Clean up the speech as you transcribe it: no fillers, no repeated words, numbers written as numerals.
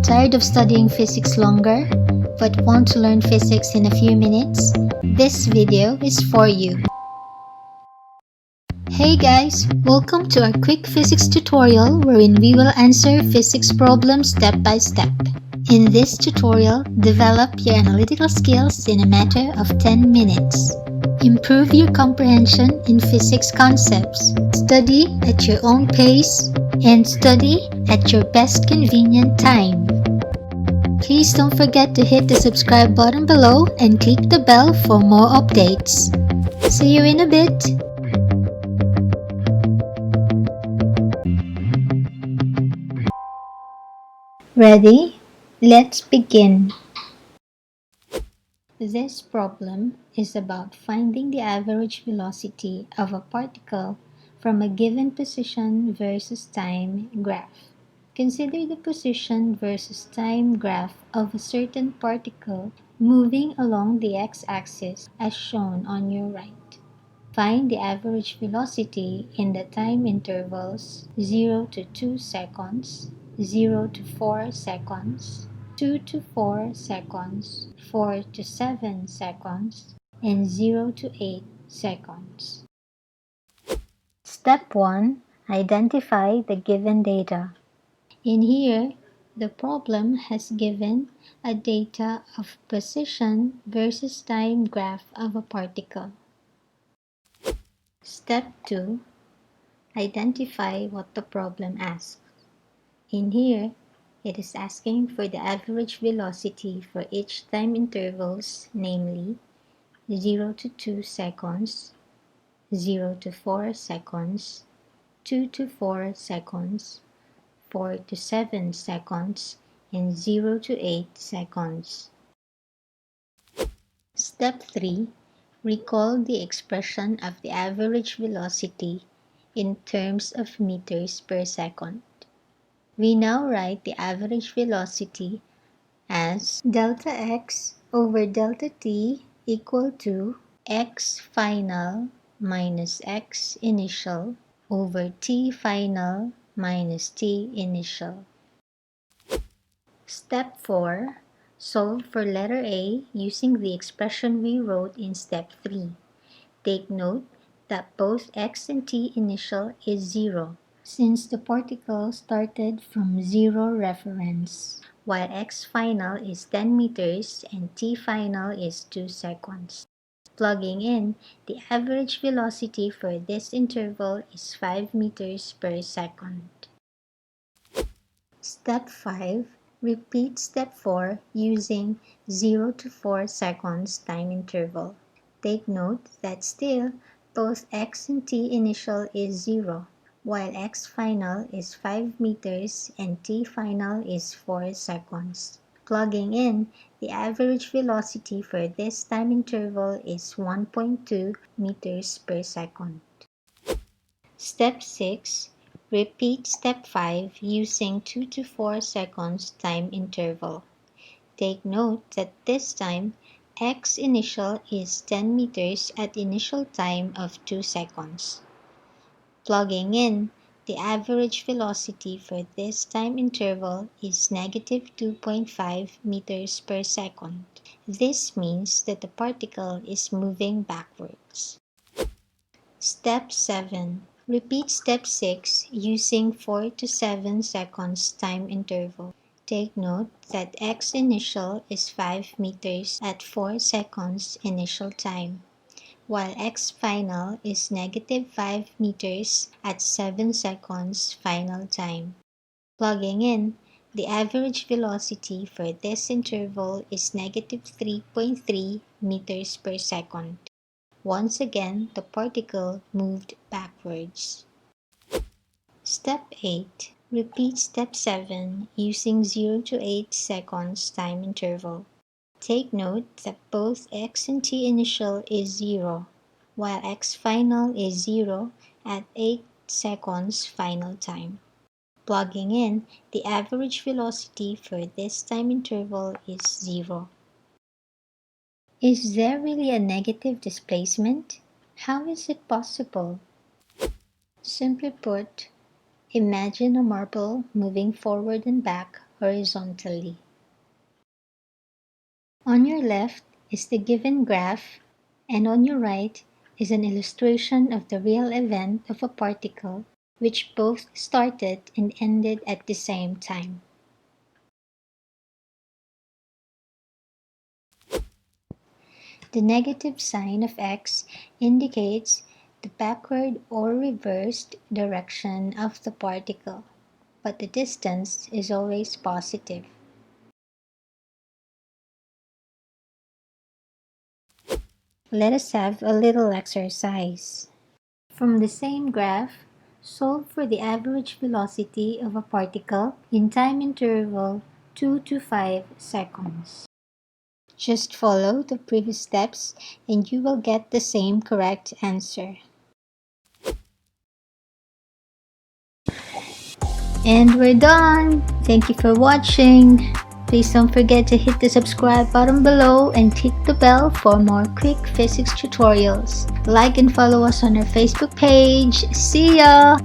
Tired of studying physics longer, but want to learn physics in a few minutes? This video is for you. Hey guys, welcome to our quick physics tutorial wherein we will answer physics problems step by step. In this tutorial, develop your analytical skills in a matter of 10 minutes. Improve your comprehension in physics concepts. Study at your own pace and study at your best convenient time. Please don't forget to hit the subscribe button below and click the bell for more updates. See you in a bit. Ready? Let's begin. This problem is about finding the average velocity of a particle from a given position versus time graph. Consider the position versus time graph of a certain particle moving along the x-axis as shown on your right. Find the average velocity in the time intervals 0 to 2 seconds, 0 to 4 seconds, 2 to 4 seconds, 4 to 7 seconds, and 0 to 8 seconds. Step 1. Identify the given data. In here, the problem has given a data of position versus time graph of a particle. Step 2. Identify what the problem asks. In here, it is asking for the average velocity for each time intervals, namely 0 to 2 seconds, 0 to 4 seconds, 2 to 4 seconds, 4 to 7 seconds, and 0 to 8 seconds. Step 3. Recall the expression of the average velocity in terms of meters per second. We now write the average velocity as delta x over delta t equal to x final minus x initial over t final minus t initial. Step 4. Solve for letter A using the expression we wrote in step 3. Take note that both x and t initial is 0, since the particle started from 0 reference, while x final is 10 meters and t final is 2 seconds. Plugging in, the average velocity for this interval is 5 meters per second. Step 5. Repeat step 4 using 0 to 4 seconds time interval. Take note that still both x and t initial is 0, while x final is 5 meters and t final is 4 seconds. Plugging in, the average velocity for this time interval is 1.2 meters per second. Step 6. Repeat step 5 using 2 to 4 seconds time interval. Take note that this time, x initial is 10 meters at initial time of 2 seconds. Plugging in, the average velocity for this time interval is negative 2.5 meters per second. This means that the particle is moving backwards. Step 7. Repeat step 6 using 4 to 7 seconds time interval. Take note that x initial is 5 meters at 4 seconds initial time, while x final is negative 5 meters at 7 seconds final time. Plugging in, the average velocity for this interval is negative 3.3 meters per second. Once again, the particle moved backwards. Step 8. Repeat step 7 using 0 to 8 seconds time interval. Take note that both x and t initial is 0, while x final is 0 at 8 seconds final time. Plugging in, the average velocity for this time interval is 0. Is there really a negative displacement? How is it possible? Simply put, imagine a marble moving forward and back horizontally. On your left is the given graph, and on your right is an illustration of the real event of a particle which both started and ended at the same time. The negative sign of x indicates the backward or reversed direction of the particle, but the distance is always positive. Let us have a little exercise. From the same graph, solve for the average velocity of a particle in time interval 2 to 5 seconds. Just follow the previous steps and you will get the same correct answer. And we're done! Thank you for watching! Please don't forget to hit the subscribe button below and hit the bell for more quick physics tutorials. Like and follow us on our Facebook page. See ya!